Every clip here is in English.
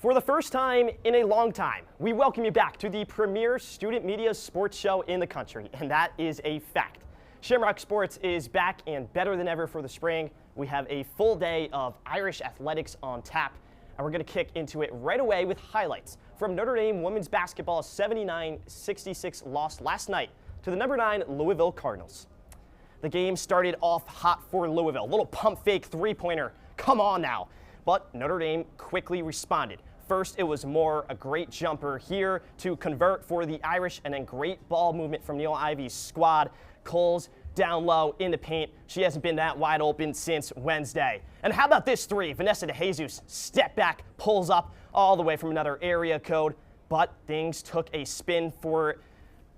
For the first time in a long time, we welcome you back to the premier student media sports show in the country, and that is a fact. Shamrock Sports is back and better than ever for the spring. We have a full day of Irish athletics on tap, and we're going to kick into it right away with highlights from Notre Dame women's basketball's 79-66 loss last night to the number 9 Louisville Cardinals. The game started off hot for Louisville. A little pump fake three-pointer. Come on now. But Notre Dame quickly responded. First, it was Moore, a great jumper here to convert for the Irish, and then great ball movement from Neil Ivy's squad. Coles down low in the paint. She hasn't been that wide open since Wednesday. And how about this three? Vanessa DeJesus, step back, pulls up all the way from another area code. But things took a spin for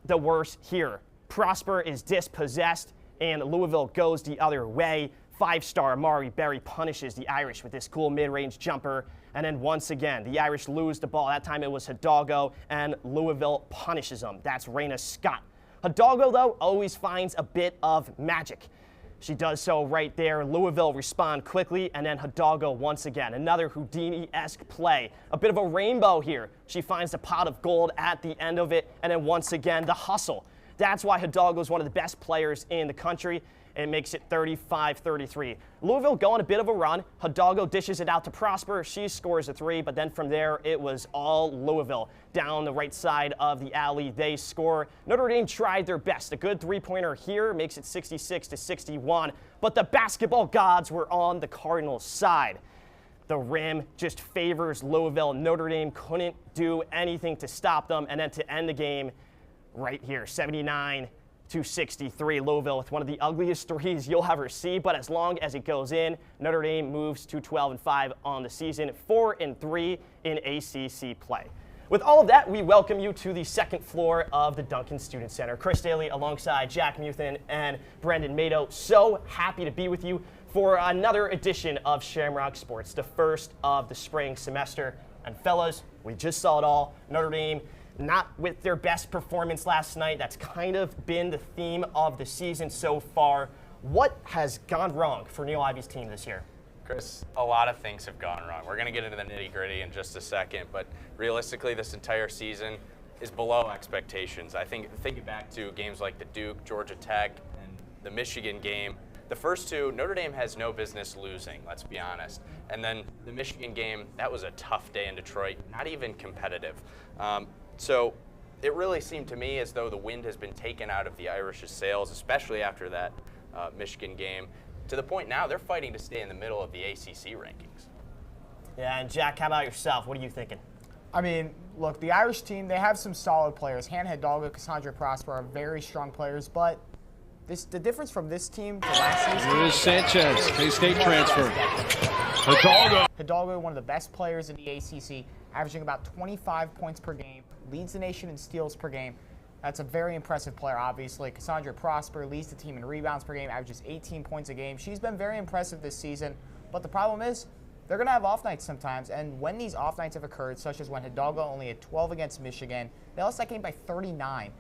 the worse here. Prosper is dispossessed, and Louisville goes the other way. Five-star Amari Berry punishes the Irish with this cool mid-range jumper. And then once again, the Irish lose the ball. That time it was Hidalgo, and Louisville punishes them. That's Raina Scott. Hidalgo, though, always finds a bit of magic. She does so right there. Louisville respond quickly, and then Hidalgo once again. Another Houdini-esque play. A bit of a rainbow here. She finds the pot of gold at the end of it, and then once again, the hustle. That's why Hidalgo is one of the best players in the country. It makes it 35-33. Louisville go on a bit of a run. Hidalgo dishes it out to Prosper. She scores a three, but then from there, it was all Louisville. Down the right side of the alley, they score. Notre Dame tried their best. A good three-pointer here makes it 66-61, but the basketball gods were on the Cardinals' side. The rim just favors Louisville. Notre Dame couldn't do anything to stop them, and then to end the game right here, 79-63, Louisville with one of the ugliest threes you'll ever see, but as long as it goes in, Notre Dame moves to 12-5 on the season, 4-3 in ACC play. With all of that, we welcome you to the second floor of the Duncan Student Center. Chris Dailey alongside Jack Meuthing and Brendan Mato. So happy to be with you for another edition of Shamrock Sports, the first of the spring semester. And fellas, we just saw it all. Notre Dame not with their best performance last night. That's kind of been the theme of the season so far. What has gone wrong for Neil Ivy's team this year? Chris, a lot of things have gone wrong. We're going to get into the nitty-gritty in just a second, but realistically, this entire season is below expectations. I think thinking back to games like the Duke, Georgia Tech, and the Michigan game, the first two, Notre Dame has no business losing, let's be honest. And then the Michigan game, that was a tough day in Detroit, not even competitive. So it really seemed to me as though the wind has been taken out of the Irish's sails, especially after that Michigan game, to the point now they're fighting to stay in the middle of the ACC rankings. Yeah, and Jack, how about yourself? What are you thinking? I mean, look, the Irish team, they have some solid players. Hannah Hidalgo, Cassandra Prosper are very strong players, but the difference from this team to last season. Here's Sanchez, K-State transfer. Hidalgo, one of the best players in the ACC, averaging about 25 points per game, leads the nation in steals per game. That's a very impressive player, obviously. Cassandra Prosper leads the team in rebounds per game, averages 18 points a game. She's been very impressive this season, but the problem is they're going to have off nights sometimes, and when these off nights have occurred, such as when Hidalgo only had 12 against Michigan, they lost that game by 39.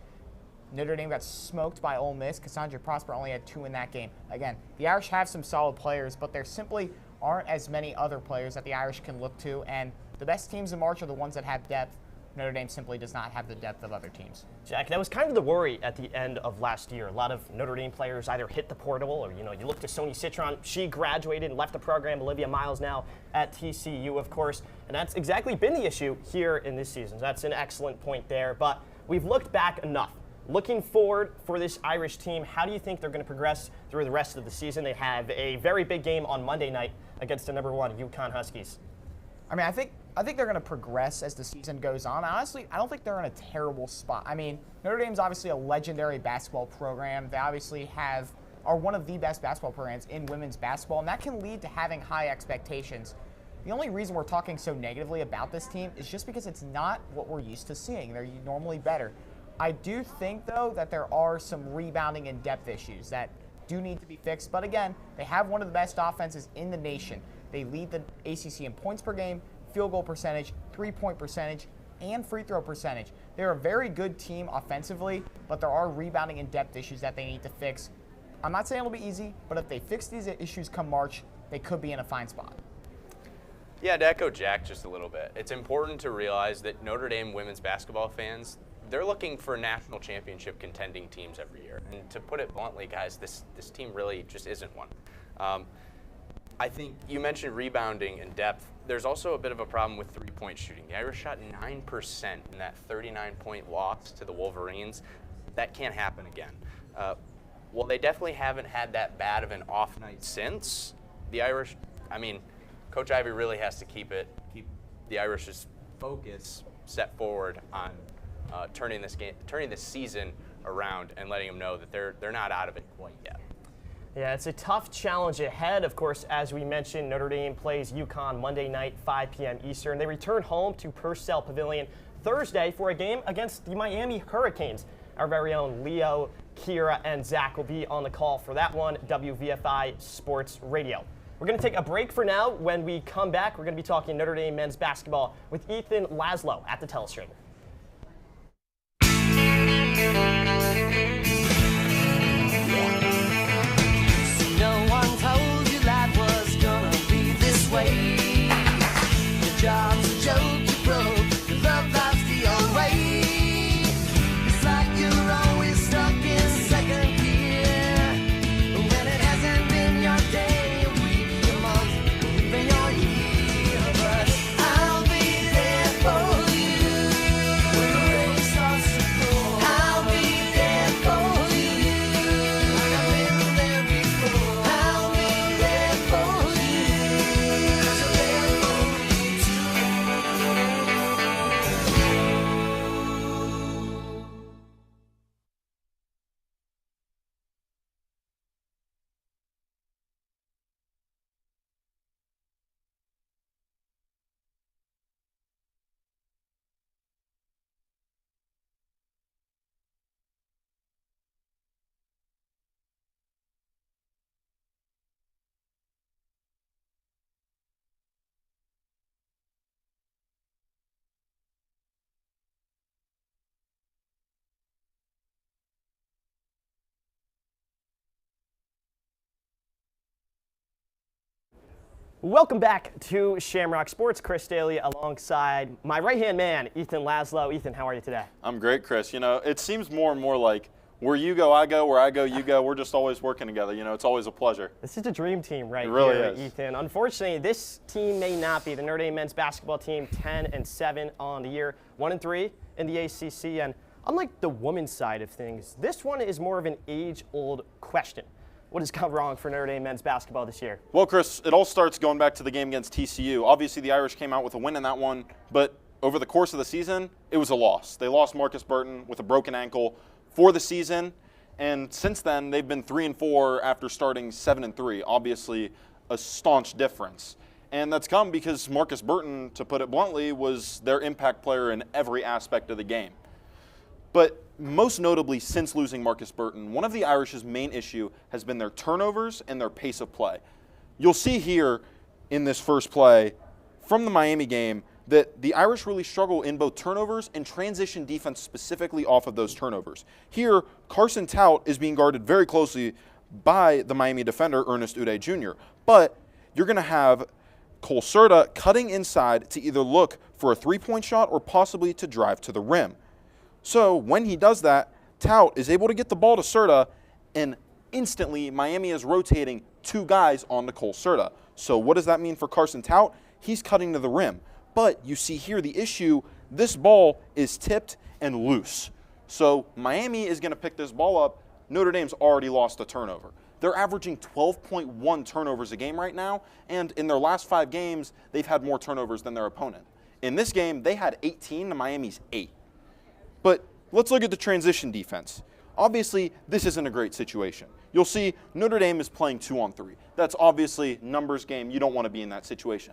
Notre Dame got smoked by Ole Miss. Cassandra Prosper only had 2 in that game. Again, the Irish have some solid players, but there simply aren't as many other players that the Irish can look to, and the best teams in March are the ones that have depth. Notre Dame simply does not have the depth of other teams. Jack, that was kind of the worry at the end of last year. A lot of Notre Dame players either hit the portal or, you look to Sony Citron. She graduated and left the program. Olivia Miles now at TCU, of course. And that's exactly been the issue here in this season. That's an excellent point there. But we've looked back enough. Looking forward for this Irish team, how do you think they're going to progress through the rest of the season? They have a very big game on Monday night against the number 1 UConn Huskies. I mean, I think they're going to progress as the season goes on. Honestly, I don't think they're in a terrible spot. I mean, Notre Dame's obviously a legendary basketball program. They obviously are one of the best basketball programs in women's basketball, and that can lead to having high expectations. The only reason we're talking so negatively about this team is just because it's not what we're used to seeing. They're normally better. I do think, though, that there are some rebounding and depth issues that do need to be fixed. But again, they have one of the best offenses in the nation. They lead the ACC in points per game, field goal percentage, three-point percentage, and free throw percentage. They're a very good team offensively, but there are rebounding and depth issues that they need to fix. I'm not saying it'll be easy, but if they fix these issues come March, they could be in a fine spot. Yeah, to echo Jack just a little bit, it's important to realize that Notre Dame women's basketball fans, they're looking for national championship contending teams every year. And to put it bluntly, guys, this team really just isn't one. I think you mentioned rebounding and depth. There's also a bit of a problem with three-point shooting. The Irish shot 9% in that 39-point loss to the Wolverines. That can't happen again. Well, they definitely haven't had that bad of an off night since. The Irish, Coach Ivey really has to keep the Irish's focus set forward on turning this season around and letting them know that they're not out of it quite yet. Yeah, it's a tough challenge ahead. Of course, as we mentioned, Notre Dame plays UConn Monday night, 5 p.m. Eastern. They return home to Purcell Pavilion Thursday for a game against the Miami Hurricanes. Our very own Leo, Kirra, and Zach will be on the call for that one, WVFI Sports Radio. We're going to take a break for now. When we come back, we're going to be talking Notre Dame men's basketball with Ethan Laslo at the Telestream. No one told you life was gonna be this way. Your job's a joke, you broke, your love life's the old way. It's like you're always stuck in second gear. When it hasn't been your day, your week, your month, or even your year. But I'll be there for you when the rain starts to pour. I'll be there for you like I've been there before. I'll be there for you 'cause you're there for me too. Welcome back to Shamrock Sports. Chris Dailey alongside my right-hand man, Ethan Laslo. Ethan, how are you today? I'm great, Chris. It seems more and more like where you go, I go, where I go, you go. We're just always working together. It's always a pleasure. This is a dream team right It really here, is. Ethan. Unfortunately, this team may not be. The Notre Dame men's basketball team, 10-7 on the year, 1-3 in the ACC. And unlike the women's side of things, this one is more of an age-old question. What has gone wrong for Notre Dame men's basketball this year? Well, Chris, it all starts going back to the game against TCU. Obviously, the Irish came out with a win in that one, but over the course of the season, it was a loss. They lost Marcus Burton with a broken ankle for the season, and since then, they've been 3-4 after starting 7-3. Obviously, a staunch difference. And that's come because Marcus Burton, to put it bluntly, was their impact player in every aspect of the game. But most notably, since losing Marcus Burton, one of the Irish's main issue has been their turnovers and their pace of play. You'll see here in this first play from the Miami game that the Irish really struggle in both turnovers and transition defense specifically off of those turnovers. Here, Carson Tout is being guarded very closely by the Miami defender, Ernest Uday Jr. But you're going to have Cole Serta cutting inside to either look for a three-point shot or possibly to drive to the rim. So when he does that, Tout is able to get the ball to Serta, and instantly Miami is rotating two guys onto Cole Serta. So what does that mean for Carson Tout? He's cutting to the rim. But you see here the issue, this ball is tipped and loose. So Miami is going to pick this ball up. Notre Dame's already lost a turnover. They're averaging 12.1 turnovers a game right now, and in their last 5 games, they've had more turnovers than their opponent. In this game, they had 18 to Miami's 8. But let's look at the transition defense. Obviously, this isn't a great situation. You'll see Notre Dame is playing 2-on-3. That's obviously numbers game. You don't want to be in that situation.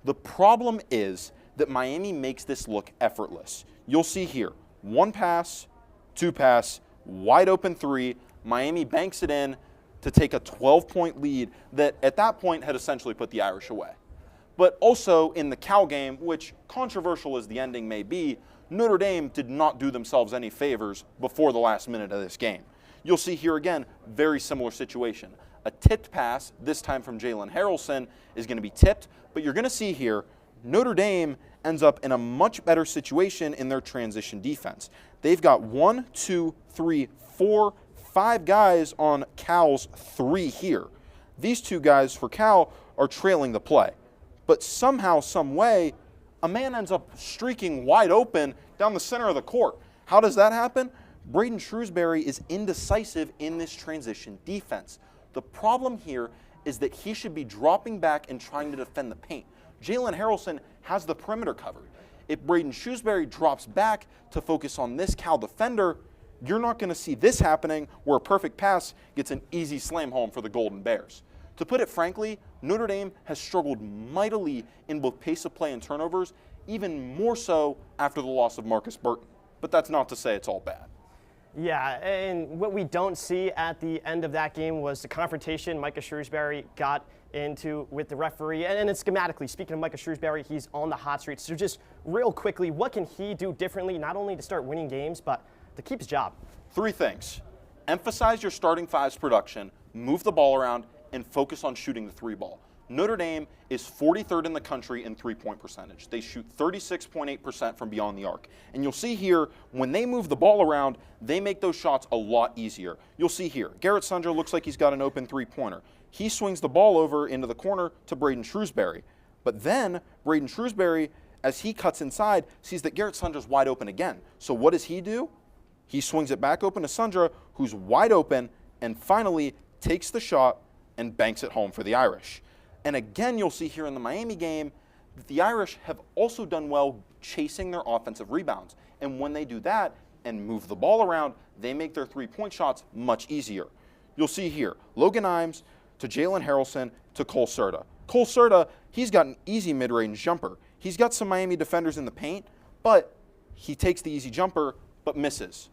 The problem is that Miami makes this look effortless. You'll see here, 1 pass, 2 pass, wide open 3. Miami banks it in to take a 12-point lead that at that point had essentially put the Irish away. But also in the Cal game, which controversial as the ending may be, Notre Dame did not do themselves any favors before the last minute of this game. You'll see here again, very similar situation. A tipped pass, this time from Jalen Harrelson, is going to be tipped. But you're going to see here, Notre Dame ends up in a much better situation in their transition defense. They've got 1, 2, 3, 4, 5 guys on Cal's 3 here. These 2 guys for Cal are trailing the play. But somehow, some way, a man ends up streaking wide open down the center of the court. How does that happen? Braden Shrewsbury is indecisive in this transition defense. The problem here is that he should be dropping back and trying to defend the paint. Jalen Harrelson has the perimeter covered. If Braden Shrewsbury drops back to focus on this Cal defender, you're not going to see this happening where a perfect pass gets an easy slam home for the Golden Bears. To put it frankly, Notre Dame has struggled mightily in both pace of play and turnovers, even more so after the loss of Marcus Burton. But that's not to say it's all bad. Yeah, and what we don't see at the end of that game was the confrontation Micah Shrewsbury got into with the referee. And schematically, speaking of Micah Shrewsbury, he's on the hot streak. So just real quickly, what can he do differently, not only to start winning games, but to keep his job? 3 things. Emphasize your starting five's production, move the ball around, and focus on shooting the 3 ball. Notre Dame is 43rd in the country in three-point percentage. They shoot 36.8% from beyond the arc. And you'll see here, when they move the ball around, they make those shots a lot easier. You'll see here, Garrett Sundra looks like he's got an open 3-pointer. He swings the ball over into the corner to Braden Shrewsbury. But then, Braden Shrewsbury, as he cuts inside, sees that Garrett Sundra's wide open again. So what does he do? He swings it back open to Sundra, who's wide open, and finally takes the shot and banks it home for the Irish. And again, you'll see here in the Miami game that the Irish have also done well chasing their offensive rebounds. And when they do that and move the ball around, they make their 3-point shots much easier. You'll see here, Logan Imes to Jalen Harrelson to Cole Serta. Cole Serta, he's got an easy mid-range jumper. He's got some Miami defenders in the paint, but he takes the easy jumper but misses.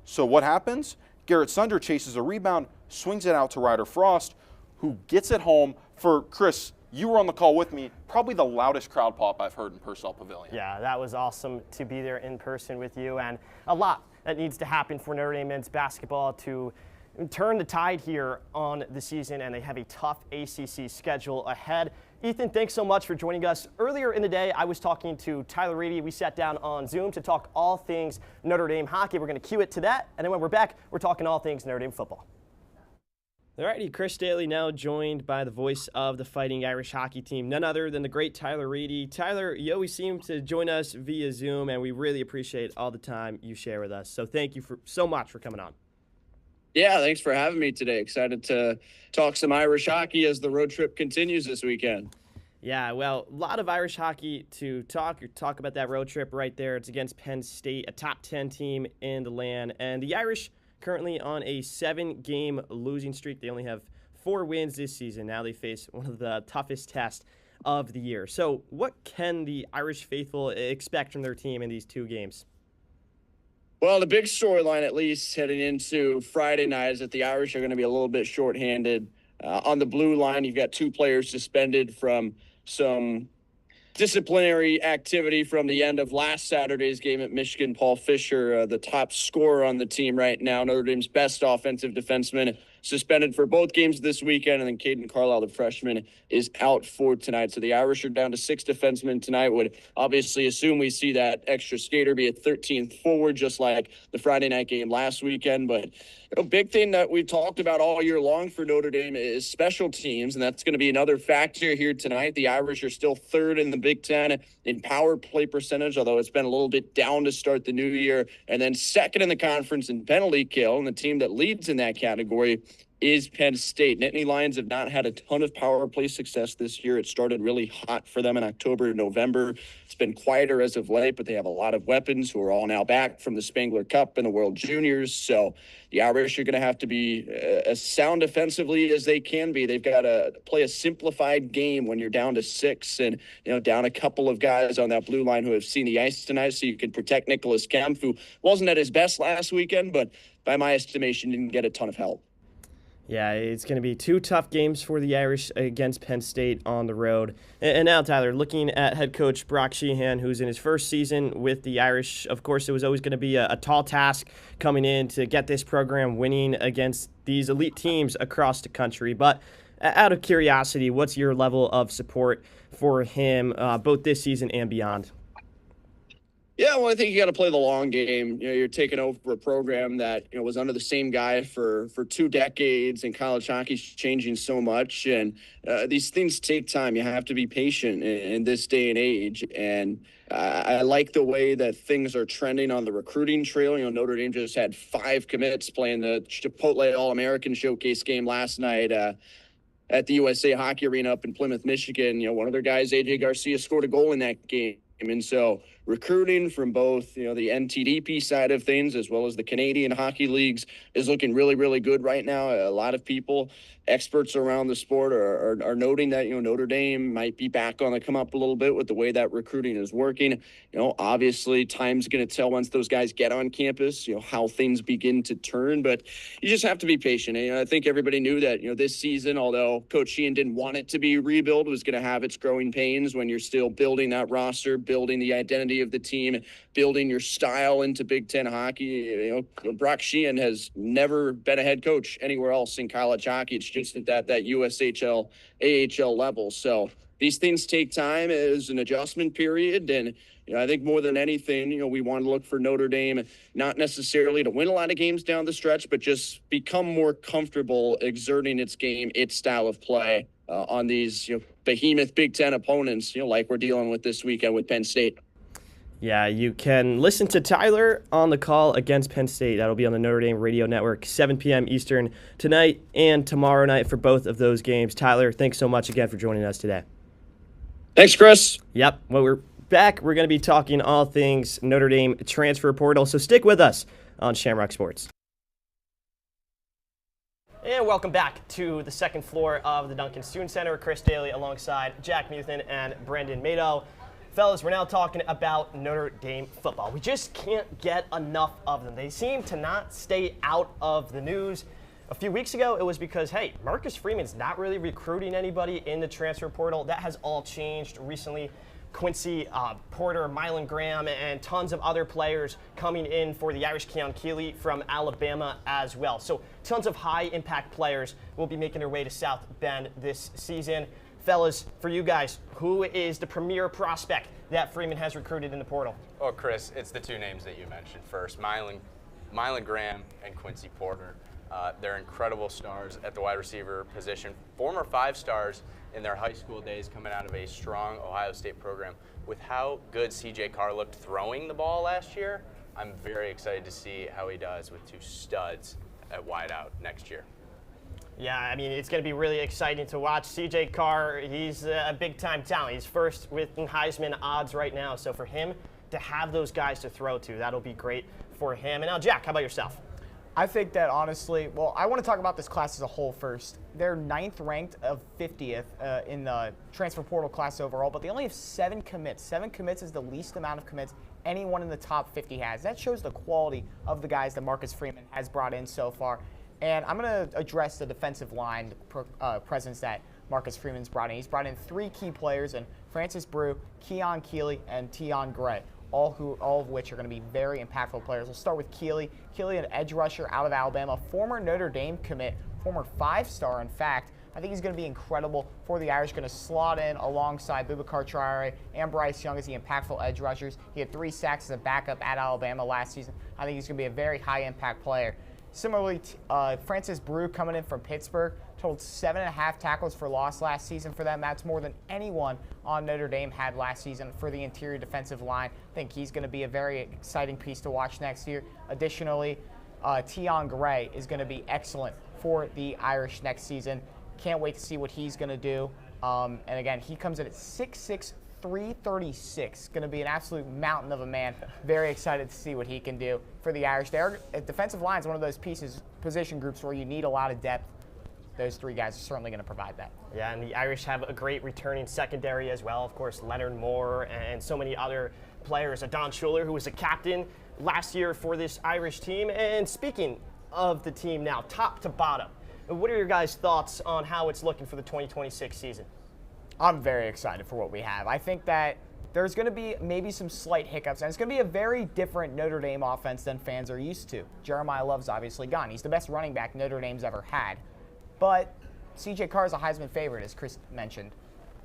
So what happens? Garrett Sundra chases a rebound, swings it out to Ryder Frost, who gets it home for, Chris, you were on the call with me, probably the loudest crowd pop I've heard in Purcell Pavilion. Yeah, that was awesome to be there in person with you, and a lot that needs to happen for Notre Dame men's basketball to turn the tide here on the season, and they have a tough ACC schedule ahead. Ethan, thanks so much for joining us. Earlier in the day, I was talking to Tyler Reidy. We sat down on Zoom to talk all things Notre Dame hockey. We're going to cue it to that, and then when we're back, we're talking all things Notre Dame football. All righty, Chris Dailey now joined by the voice of the Fighting Irish hockey team, none other than the great Tyler Reidy. Tyler, you always seem to join us via Zoom, and we really appreciate all the time you share with us. So thank you so much for coming on. Yeah, thanks for having me today. Excited to talk some Irish hockey as the road trip continues this weekend. Yeah, well, a lot of Irish hockey to talk about that road trip right there. It's against Penn State, a top 10 team in the land, and the Irish currently on a 7-game losing streak. They only have 4 wins this season. Now they face one of the toughest tests of the year. So what can the Irish faithful expect from their team in these 2 games? Well, the big storyline, at least heading into Friday night, is that the Irish are going to be a little bit shorthanded. On the blue line, you've got 2 players suspended from some disciplinary activity from the end of last Saturday's game at Michigan. Paul Fisher, the top scorer on the team right now, Notre Dame's best offensive defenseman, suspended for both games this weekend, and then Caden Carlisle, the freshman, is out for tonight. So the Irish are down to 6 defensemen tonight. Would obviously assume we see that extra skater be a 13th forward, just like the Friday night game last weekend. But a big thing that we've talked about all year long for Notre Dame is special teams, and that's going to be another factor here tonight. The Irish are still 3rd in the Big Ten in power play percentage, although it's been a little bit down to start the new year, and then 2nd in the conference in penalty kill, and the team that leads in that category is Penn State. Nittany Lions have not had a ton of power play success this year. It started really hot for them in October and November. It's been quieter as of late, but they have a lot of weapons who are all now back from the Spangler Cup and the World Juniors. So the Irish are going to have to be as sound defensively as they can be. They've got to play a simplified game when you're down to 6 and, down a couple of guys on that blue line who have seen the ice tonight, so you can protect Nicholas Kempf, who wasn't at his best last weekend, but by my estimation didn't get a ton of help. Yeah, it's going to be 2 tough games for the Irish against Penn State on the road. And now, Tyler, looking at head coach Brock Sheehan, who's in his first season with the Irish, of course, it was always going to be a tall task coming in to get this program winning against these elite teams across the country. But out of curiosity, what's your level of support for him both this season and beyond? Yeah, well, I think you got to play the long game. You're taking over a program that was under the same guy for 2 decades, and college hockey's changing so much, and these things take time. You have to be patient in this day and age, and I like the way that things are trending on the recruiting trail. Notre Dame just had 5 commits playing the Chipotle All-American Showcase game last night at the USA Hockey Arena up in Plymouth, Michigan. One of their guys, AJ Garcia, scored a goal in that game. And so recruiting from both, the NTDP side of things as well as the Canadian hockey leagues is looking really, really good right now. A lot of people, experts around the sport are noting that, Notre Dame might be back on the come up a little bit with the way that recruiting is working. Obviously time's going to tell once those guys get on campus, how things begin to turn, but you just have to be patient. And, I think everybody knew that, this season, although Coach Sheehan didn't want it to be rebuild, was going to have its growing pains when you're still building that roster, building the identity of the team, building your style into Big Ten hockey. Brock Sheehan has never been a head coach anywhere else in college hockey. It's just at that USHL, AHL level. So these things take time as an adjustment period. And, I think more than anything, we want to look for Notre Dame, not necessarily to win a lot of games down the stretch, but just become more comfortable exerting its game, its style of play on these behemoth Big Ten opponents, like we're dealing with this weekend with Penn State. Yeah, you can listen to Tyler on the call against Penn State. That'll be on the Notre Dame Radio Network, 7 p.m. Eastern tonight and tomorrow night for both of those games. Tyler, thanks so much again for joining us today. Thanks, Chris. Yep. Well, we're back. We're going to be talking all things Notre Dame transfer portal, so stick with us on Shamrock Sports. And welcome back to the second floor of the Duncan Student Center. Chris Dailey alongside Jack Meuthing and Brendan Mato. Fellas, we're now talking about Notre Dame football. We just can't get enough of them. They seem to not stay out of the news. A few weeks ago, it was because, hey, Marcus Freeman's not really recruiting anybody in the transfer portal. That has all changed recently. Quincy Porter, Mylan Graham, and tons of other players coming in for the Irish Keon Keeley from Alabama as well. So tons of high-impact players will be making their way to South Bend this season. Fellas, for you guys, who is the premier prospect that Freeman has recruited in the portal? Oh, Chris, it's the 2 names that you mentioned first, Mylan Graham and Quincy Porter. They're incredible stars at the wide receiver position, former 5-stars in their high school days coming out of a strong Ohio State program. With how good C.J. Carr looked throwing the ball last year, I'm very excited to see how he does with 2 studs at wideout next year. Yeah, I mean, it's going to be really exciting to watch. C.J. Carr, he's a big-time talent. He's first with Heisman odds right now. So for him to have those guys to throw to, that'll be great for him. And now, Jack, how about yourself? I think that honestly, well, I want to talk about this class as a whole first. They're 9th ranked of 50th in the transfer portal class overall, but they only have 7 commits. 7 commits is the least amount of commits anyone in the top 50 has. That shows the quality of the guys that Marcus Freeman has brought in so far. And I'm going to address the defensive line presence that Marcus Freeman's brought in. He's brought in 3 key players, in Francis Brew, Keon Keeley, and Tion Gray. All of which are going to be very impactful players. We'll start with Keeley. Keeley, an edge rusher out of Alabama, former Notre Dame commit, former 5-star, in fact. I think he's going to be incredible for the Irish, going to slot in alongside Boubacar Traore and Bryce Young as the impactful edge rushers. He had 3 sacks as a backup at Alabama last season. I think he's going to be a very high-impact player. Similarly, Francis Brew coming in from Pittsburgh, totaled 7.5 tackles for loss last season for them. That's more than anyone on Notre Dame had last season for the interior defensive line. I think he's going to be a very exciting piece to watch next year. Additionally, Tion Gray is going to be excellent for the Irish next season. Can't wait to see what he's going to do. And again, he comes in at 6'6", 336. Going to be an absolute mountain of a man. Very excited to see what he can do for the Irish. Their defensive line is one of those position groups where you need a lot of depth. Those 3 guys are certainly going to provide that. Yeah, and the Irish have a great returning secondary as well. Of course, Leonard Moore and so many other players. Don Schuler, who was a captain last year for this Irish team. And speaking of the team now, top to bottom, what are your guys' thoughts on how it's looking for the 2026 season? I'm very excited for what we have. I think that there's going to be maybe some slight hiccups, and it's going to be a very different Notre Dame offense than fans are used to. Jeremiah Love's obviously gone. He's the best running back Notre Dame's ever had. But C.J. Carr is a Heisman favorite, as Chris mentioned.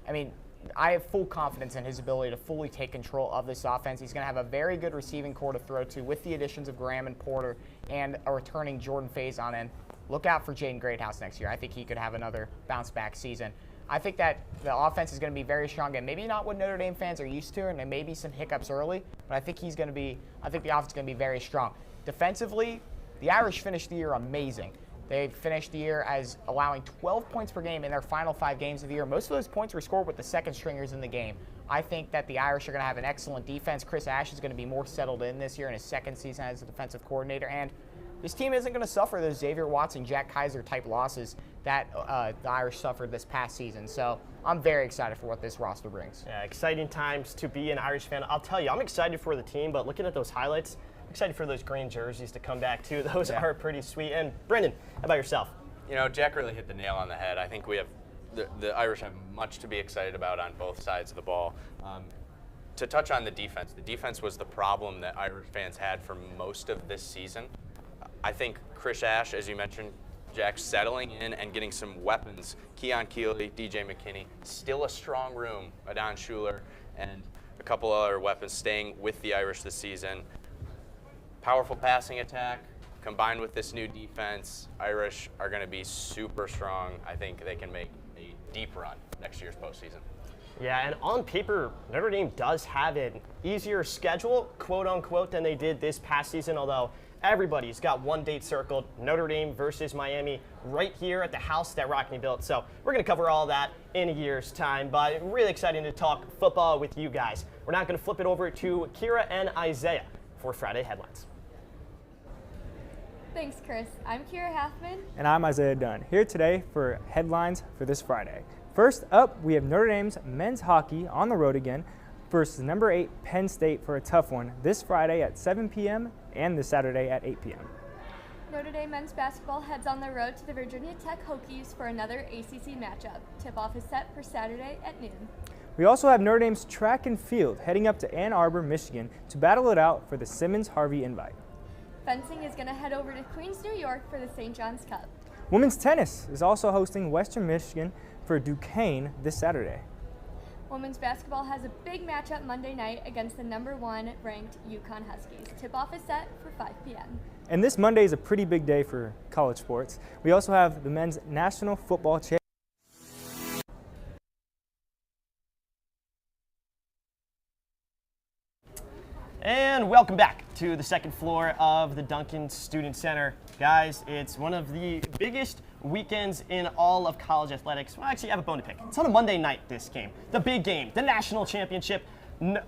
I mean, I have full confidence in his ability to fully take control of this offense. He's going to have a very good receiving core to throw to with the additions of Graham and Porter and a returning Jordan Faison. And look out for Jaden Greathouse next year. I think he could have another bounce-back season. I think that the offense is going to be very strong, and maybe not what Notre Dame fans are used to, and there may be some hiccups early, but I think the offense is going to be very strong. Defensively, the Irish finished the year amazing. They finished the year as allowing 12 points per game in their final 5 games of the year. Most of those points were scored with the second stringers in the game. I think that the Irish are going to have an excellent defense. Chris Ash is going to be more settled in this year in his second season as a defensive coordinator, and this team isn't going to suffer those Xavier Watson, Jack Kaiser type losses that the Irish suffered this past season. So I'm very excited for what this roster brings. Yeah, exciting times to be an Irish fan. I'll tell you, I'm excited for the team, but looking at those highlights, I'm excited for those green jerseys to come back too. Those are pretty sweet. And Brendan, how about yourself? You know, Jack really hit the nail on the head. I think we have the Irish have much to be excited about on both sides of the ball. To touch on the defense was the problem that Irish fans had for most of this season. I think Chris Ash, as you mentioned, Jack, settling in and getting some weapons. Keon Keeley, DJ McKinney, still a strong room. Adon Schuler and a couple other weapons staying with the Irish this season. Powerful passing attack combined with this new defense. Irish are going to be super strong. I think they can make a deep run next year's postseason. Yeah, and on paper, Notre Dame does have an easier schedule, quote unquote, than they did this past season, although everybody's got one date circled, Notre Dame versus Miami, right here at the house that Rockney built. So we're going to cover all that in a year's time, but really exciting to talk football with you guys. We're now going to flip it over to Kirra and Isaiah for Friday Headlines. Thanks, Chris. I'm Kirra Halfman. And I'm Isaiah Dunn, here today for Headlines for this Friday. First up, we have Notre Dame's men's hockey on the road again versus number 8 Penn State for a tough one this Friday at 7 p.m. and this Saturday at 8 p.m. Notre Dame men's basketball heads on the road to the Virginia Tech Hokies for another ACC matchup. Tip-off is set for Saturday at noon. We also have Notre Dame's track and field heading up to Ann Arbor, Michigan to battle it out for the Simmons-Harvey invite. Fencing is going to head over to Queens, New York for the St. John's Cup. Women's tennis is also hosting Western Michigan for Duquesne this Saturday. Women's basketball has a big matchup Monday night against the number 1 ranked UConn Huskies. Tip-off is set for 5 p.m. And this Monday is a pretty big day for college sports. We also have the men's National Football Championship. And welcome back to the second floor of the Duncan Student Center. Guys, it's one of the biggest weekends in all of college athletics. Well, actually, I have a bone to pick. It's on a Monday night, this game. The big game, the national championship.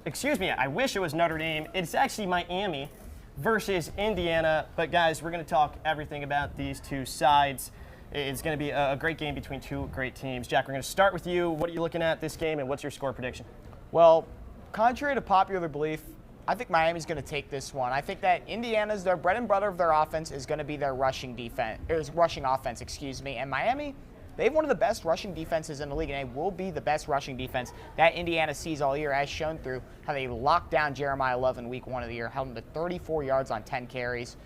Excuse me, I wish it was Notre Dame. It's actually Miami versus Indiana. But guys, we're going to talk everything about these two sides. It's going to be a great game between two great teams. Jack, we're going to start with you. What are you looking at this game, and what's your score prediction? Well, contrary to popular belief, I think Miami's going to take this one. I think that Indiana's, their bread and butter of their offense is going to be their rushing offense, and Miami, they have one of the best rushing defenses in the league, and they will be the best rushing defense that Indiana sees all year, as shown through how they locked down Jeremiah Love in week 1 of the year, held him to 34 yards on 10 carries.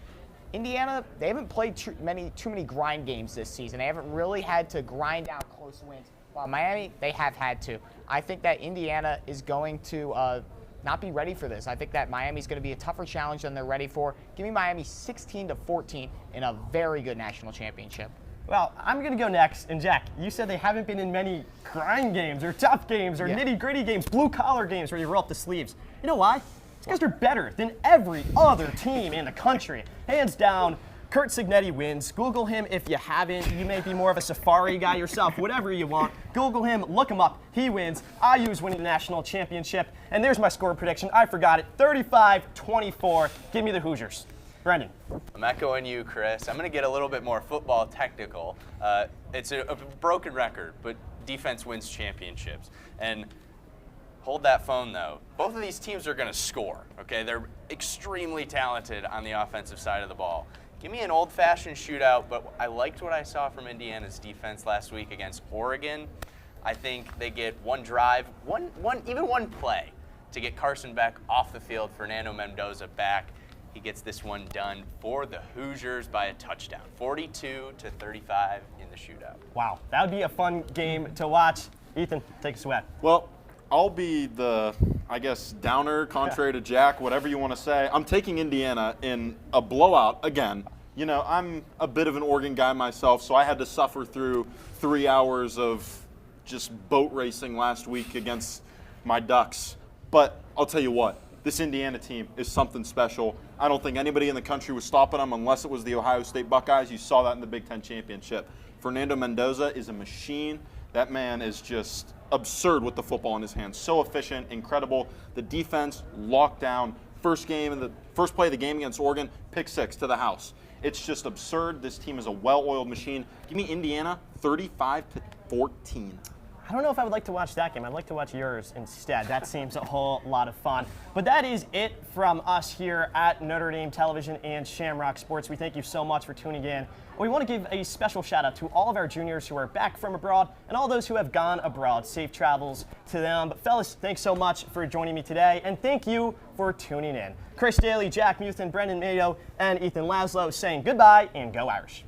Indiana, they haven't played too many grind games this season. They haven't really had to grind out close wins. While Miami, they have had to. I think that Indiana is going to not be ready for this. I think that Miami's going to be a tougher challenge than they're ready for. Give me Miami 16-14 in a very good national championship. Well, I'm going to go next. And Jack, you said they haven't been in many grind games or tough games or nitty-gritty games, blue-collar games where you roll up the sleeves. You know why? It's because they're better than every other team in the country. Hands down, Curt Cignetti wins. Google him if you haven't. You may be more of a Safari guy yourself, whatever you want. Google him, look him up. He wins. IU's winning the national championship. And there's my score prediction. I forgot it. 35-24. Give me the Hoosiers. Brendan. I'm echoing you, Chris. I'm going to get a little bit more football technical. It's a broken record, but defense wins championships. And hold that phone, though. Both of these teams are going to score, okay? They're extremely talented on the offensive side of the ball. Give me an old-fashioned shootout, but I liked what I saw from Indiana's defense last week against Oregon. I think they get one drive, even one play to get Carson Beck off the field, Fernando Mendoza back. He gets this one done for the Hoosiers by a touchdown, 42-35 in the shootout. Wow, that would be a fun game to watch. Ethan, take a swag. Well, I'll be the, I guess, downer, contrary to Jack, whatever you want to say. I'm taking Indiana in a blowout again. You know, I'm a bit of an Oregon guy myself, so I had to suffer through 3 hours of just boat racing last week against my Ducks. But I'll tell you what, this Indiana team is something special. I don't think anybody in the country was stopping them unless it was the Ohio State Buckeyes. You saw that in the Big Ten Championship. Fernando Mendoza is a machine. That man is just absurd with the football in his hands. So efficient, incredible. The defense locked down. First play of the game against Oregon, pick 6 to the house. It's just absurd. This team is a well-oiled machine. Give me Indiana 35-14. I don't know if I would like to watch that game. I'd like to watch yours instead. That seems a whole lot of fun. But that is it from us here at Notre Dame Television and Shamrock Sports. We thank you so much for tuning in. We want to give a special shout out to all of our juniors who are back from abroad and all those who have gone abroad. Safe travels to them. But fellas, thanks so much for joining me today, and thank you for tuning in. Chris Dailey, Jack Meuthing, Brendan Mato, and Ethan Laslo saying goodbye and go Irish.